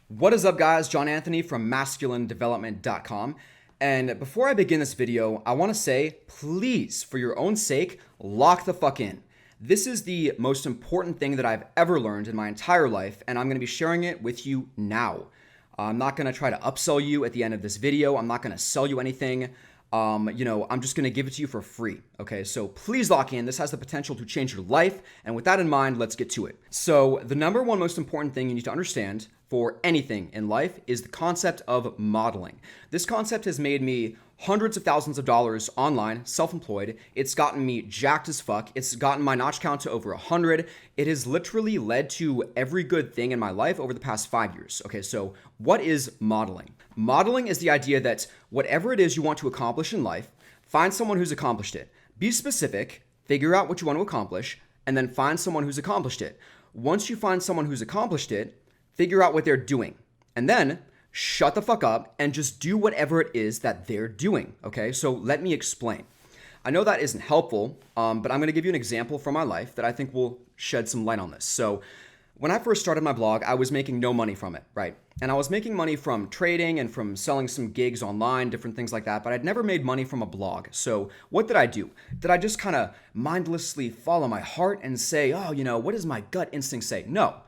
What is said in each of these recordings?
What is up, guys? John Anthony from masculinedevelopment.com. And before I begin this video, I want to say, please, for your own sake, lock the fuck in. This is the most important thing that I've ever learned in my entire life, and I'm going to be sharing it with you now. I'm not going to try to upsell you at the end of this video. I'm not going to sell you anything. I'm just going to give it to you for free. Okay, so please lock in. This has the potential to change your life. And with that in mind, let's get to it. So the number one most important thing you need to understand for anything in life is the concept of modeling. This concept has made me hundreds of thousands of dollars online, self-employed. It's gotten me jacked as fuck. It's gotten my notch count to over 100. It has literally led to every good thing in my life over the past 5 years. Okay, so what is modeling? Modeling is the idea that whatever it is you want to accomplish in life, find someone who's accomplished it. Be specific, figure out what you want to accomplish, and then find someone who's accomplished it. Once you find someone who's accomplished it, figure out what they're doing. And then shut the fuck up and just do whatever it is that they're doing. Okay, so let me explain. I know that isn't helpful, but I'm going to give you an example from my life that I think will shed some light on this. So when I first started my blog, I was making no money from it, right? And I was making money from trading and from selling some gigs online, different things like that, but I'd never made money from a blog. So what did I do? Did I just kind of mindlessly follow my heart and say, oh, what does my gut instinct say? No.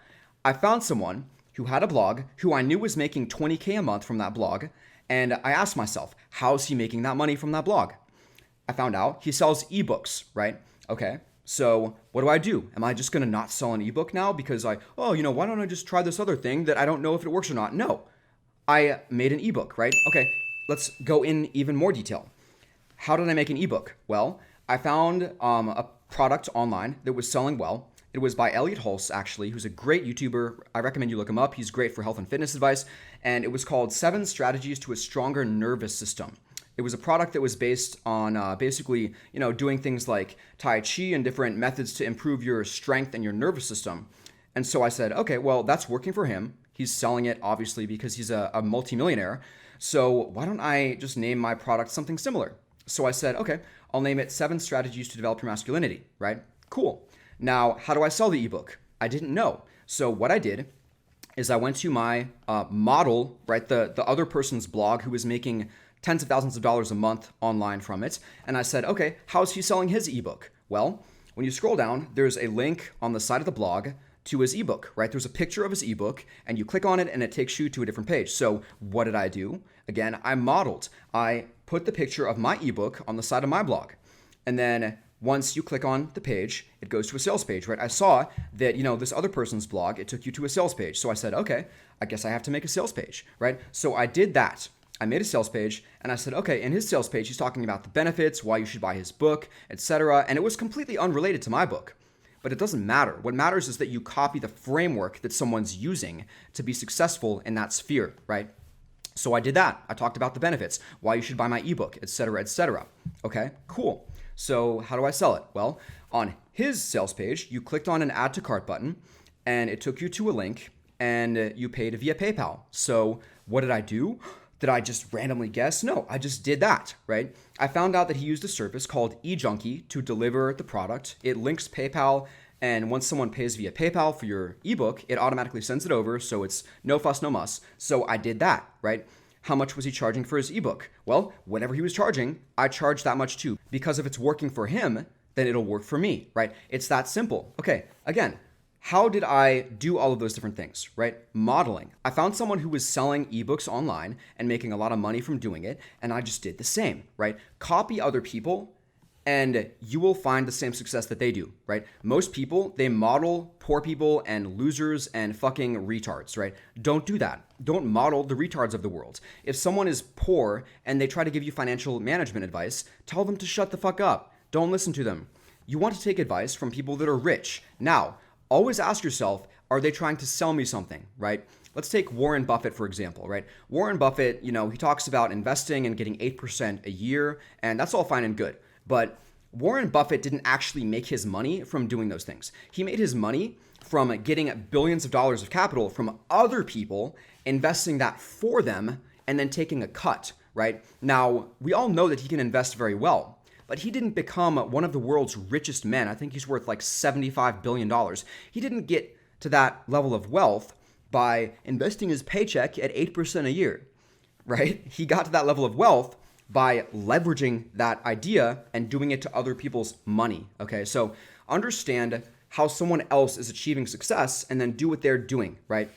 I found someone who had a blog, who I knew was making $20K a month from that blog, and I asked myself, how's he making that money from that blog? I found out he sells ebooks, right? Okay, so what do? Am I just gonna not sell an ebook now because why don't I just try this other thing that I don't know if it works or not? No, I made an ebook, right? Okay, let's go in even more detail. How did I make an ebook? Well, I found a product online that was selling well. It was by Elliot Hulse, actually, who's a great YouTuber. I recommend you look him up. He's great for health and fitness advice. And it was called 7 Strategies to a Stronger Nervous System. It was a product that was based on basically, doing things like Tai Chi and different methods to improve your strength and your nervous system. And so I said, okay, well, that's working for him. He's selling it, obviously, because he's a multimillionaire. So why don't I just name my product something similar? So I said, okay, I'll name it 7 Strategies to Develop Your Masculinity, right? Cool. Now, how do I sell the ebook? I didn't know. So what I did is I went to my model, right, the other person's blog who was making tens of thousands of dollars a month online from it. And I said, okay, how's he selling his ebook? Well, when you scroll down, there's a link on the side of the blog to his ebook, right? There's a picture of his ebook and you click on it and it takes you to a different page. So what did I do? Again, I modeled. I put the picture of my ebook on the side of my blog. And then once you click on the page, it goes to a sales page, right? I saw that, this other person's blog, it took you to a sales page. So I said, okay, I guess I have to make a sales page, right? So I did that. I made a sales page and I said, okay, in his sales page, he's talking about the benefits, why you should buy his book, etc. And it was completely unrelated to my book. But it doesn't matter. What matters is that you copy the framework that someone's using to be successful in that sphere, right? So I did that. I talked about the benefits, why you should buy my ebook, etc., etc. Okay, cool. So how do I sell it? Well, on his sales page, you clicked on an add to cart button and it took you to a link and you paid via PayPal. So what did I do? Did I just randomly guess? No, I just did that, right? I found out that he used a service called eJunkie to deliver the product. It links PayPal, and once someone pays via PayPal for your ebook, it automatically sends it over, so it's no fuss, no muss. So I did that, right? How much was he charging for his ebook? Well, whatever he was charging, I charged that much too. Because if it's working for him, then it'll work for me, right? It's that simple. Okay, again, how did I do all of those different things, right? Modeling. I found someone who was selling ebooks online and making a lot of money from doing it, and I just did the same, right? Copy other people and you will find the same success that they do, right? Most people, they model poor people and losers and fucking retards, right? Don't do that. Don't model the retards of the world. If someone is poor and they try to give you financial management advice, tell them to shut the fuck up. Don't listen to them. You want to take advice from people that are rich. Now, always ask yourself, are they trying to sell me something, right? Let's take Warren Buffett, for example, right? Warren Buffett, he talks about investing and getting 8% a year, and that's all fine and good. But Warren Buffett didn't actually make his money from doing those things. He made his money from getting billions of dollars of capital from other people, investing that for them, and then taking a cut, right? Now, we all know that he can invest very well, but he didn't become one of the world's richest men. I think he's worth like $75 billion. He didn't get to that level of wealth by investing his paycheck at 8% a year, right? He got to that level of wealth by leveraging that idea and doing it to other people's money, okay? So understand how someone else is achieving success and then do what they're doing, right?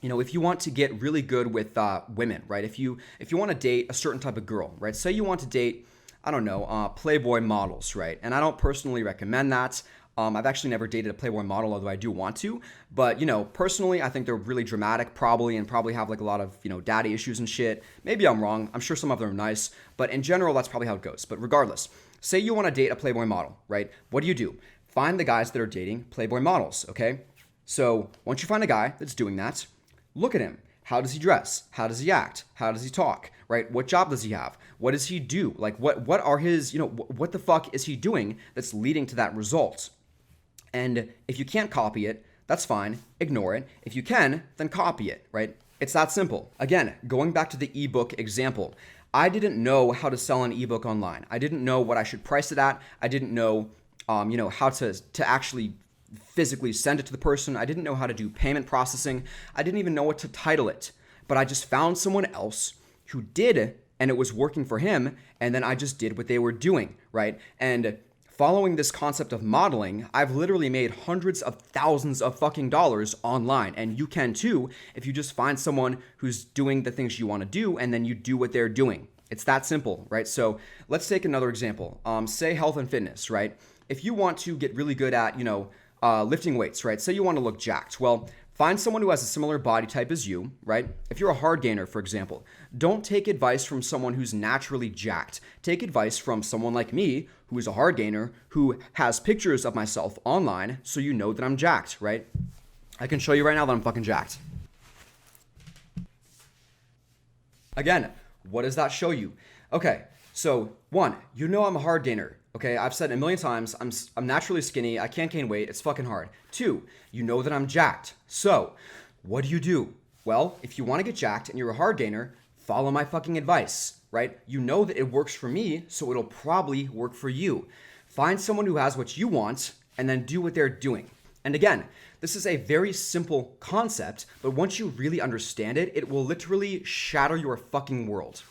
You know, if you want to get really good with women, right? If you want to date a certain type of girl, right? Say you want to date, I don't know, Playboy models, right? And I don't personally recommend that. I've actually never dated a Playboy model, although I do want to. But, you know, personally, I think they're really dramatic probably and probably have like a lot of, you know, daddy issues and shit. Maybe I'm wrong. I'm sure some of them are nice. But in general, that's probably how it goes. But regardless, say you want to date a Playboy model, right? What do? Find the guys that are dating Playboy models, okay? So once you find a guy that's doing that, look at him. How does he dress? How does he act? How does he talk? Right? What job does he have? What does he do? Like what are his, you know, what the fuck is he doing that's leading to that result? And if you can't copy it, that's fine. Ignore it. If you can, then copy it, right? It's that simple. Again, going back to the ebook example, I didn't know how to sell an ebook online. I didn't know what I should price it at. I didn't know, you know, how to actually physically send it to the person. I didn't know how to do payment processing. I didn't even know what to title it. But I just found someone else who did it and it was working for him. And then I just did what they were doing, right? And following this concept of modeling, I've literally made hundreds of thousands of fucking dollars online. And you can too if you just find someone who's doing the things you want to do and then you do what they're doing. It's that simple, right? So let's take another example. Say health and fitness, right? If you want to get really good at, you know, lifting weights, right? Say you want to look jacked. Well, find someone who has a similar body type as you, right? If you're a hard gainer, for example, don't take advice from someone who's naturally jacked. Take advice from someone like me, who is a hard gainer, who has pictures of myself online, so you know that I'm jacked, right? I can show you right now that I'm fucking jacked. Again, what does that show you? Okay, so one, you know I'm a hard gainer. Okay, I've said it a million times, I'm naturally skinny, I can't gain weight, it's fucking hard. Two, you know that I'm jacked. So, what do? Well, if you want to get jacked and you're a hard gainer, follow my fucking advice, right? You know that it works for me, so it'll probably work for you. Find someone who has what you want and then do what they're doing. And again, this is a very simple concept, but once you really understand it, it will literally shatter your fucking world.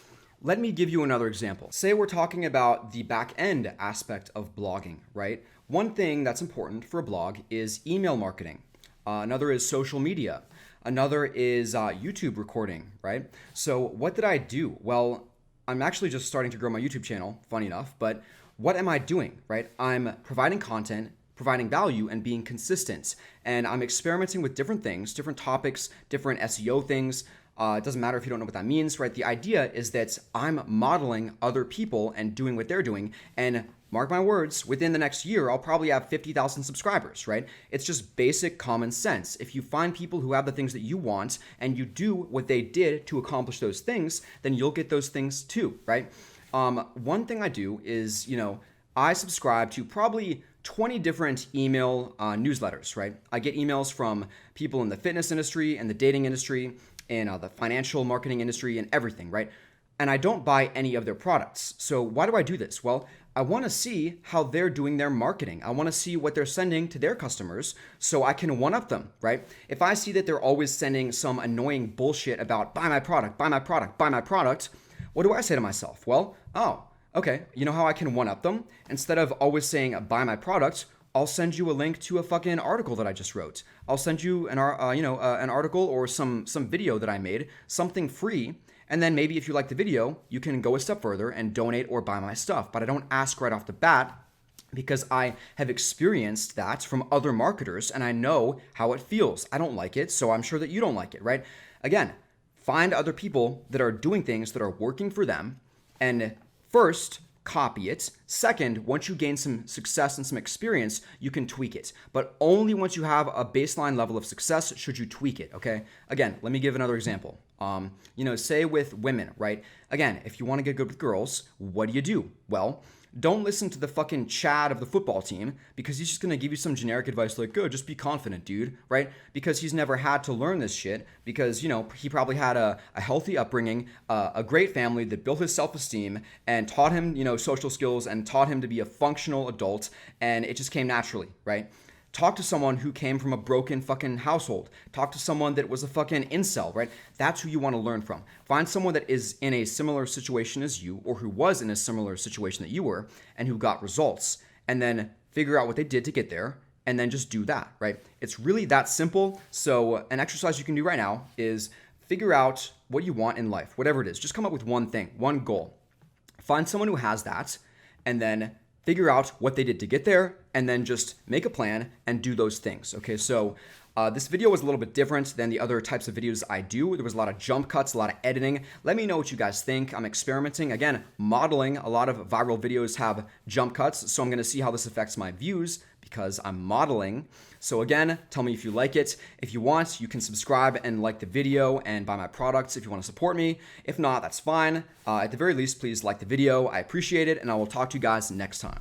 Let me give you another example. Say we're talking about the back end aspect of blogging, right? One thing that's important for a blog is email marketing. Another is social media. Another is YouTube recording, right? So what did I do? Well, I'm actually just starting to grow my YouTube channel, funny enough, but what am I doing, right? I'm providing content, providing value, and being consistent. And I'm experimenting with different things, different topics, different SEO things. It doesn't matter if you don't know what that means, right? The idea is that I'm modeling other people and doing what they're doing. And mark my words, within the next year, I'll probably have 50,000 subscribers, right? It's just basic common sense. If you find people who have the things that you want and you do what they did to accomplish those things, then you'll get those things too, right? One thing I do is, you know, I subscribe to probably 20 different email newsletters, right? I get emails from people in the fitness industry and the dating industry, in the financial marketing industry and everything, right? And I don't buy any of their products. So why do I do this? Well, I want to see how they're doing their marketing. I want to see what they're sending to their customers so I can one-up them, right? If I see that they're always sending some annoying bullshit about buy my product, buy my product, buy my product, what do I say to myself? Well, oh, okay, you know how I can one-up them? Instead of always saying buy my product, I'll send you a link to a fucking article that I just wrote. I'll send you an article or some video that I made, something free. And then maybe if you like the video, you can go a step further and donate or buy my stuff. But I don't ask right off the bat because I have experienced that from other marketers and I know how it feels. I don't like it, so I'm sure that you don't like it, right? Again, find other people that are doing things that are working for them and first, copy it. Second, once you gain some success and some experience, you can tweak it. But only once you have a baseline level of success should you tweak it, okay? Again, let me give another example. Say with women, right? Again, if you want to get good with girls, what do? Well, don't listen to the fucking Chad of the football team because he's just going to give you some generic advice like, good, just be confident, dude, right? Because he's never had to learn this shit because, you know, he probably had a healthy upbringing, a great family that built his self-esteem and taught him, you know, social skills and taught him to be a functional adult and it just came naturally, right? Talk to someone who came from a broken fucking household. Talk to someone that was a fucking incel, right? That's who you want to learn from. Find someone that is in a similar situation as you, or who was in a similar situation that you were, and who got results, and then figure out what they did to get there, and then just do that, right? It's really that simple. So an exercise you can do right now is figure out what you want in life, whatever it is. Just come up with one thing, one goal. Find someone who has that, and then figure out what they did to get there, and then just make a plan and do those things. Okay, so this video was a little bit different than the other types of videos I do. There was a lot of jump cuts, a lot of editing. Let me know what you guys think. I'm experimenting. Again, modeling. A lot of viral videos have jump cuts, so I'm going to see how this affects my views because I'm modeling. So again, tell me if you like it. If you want, you can subscribe and like the video and buy my products if you want to support me. If not, that's fine. At the very least, please like the video. I appreciate it, and I will talk to you guys next time.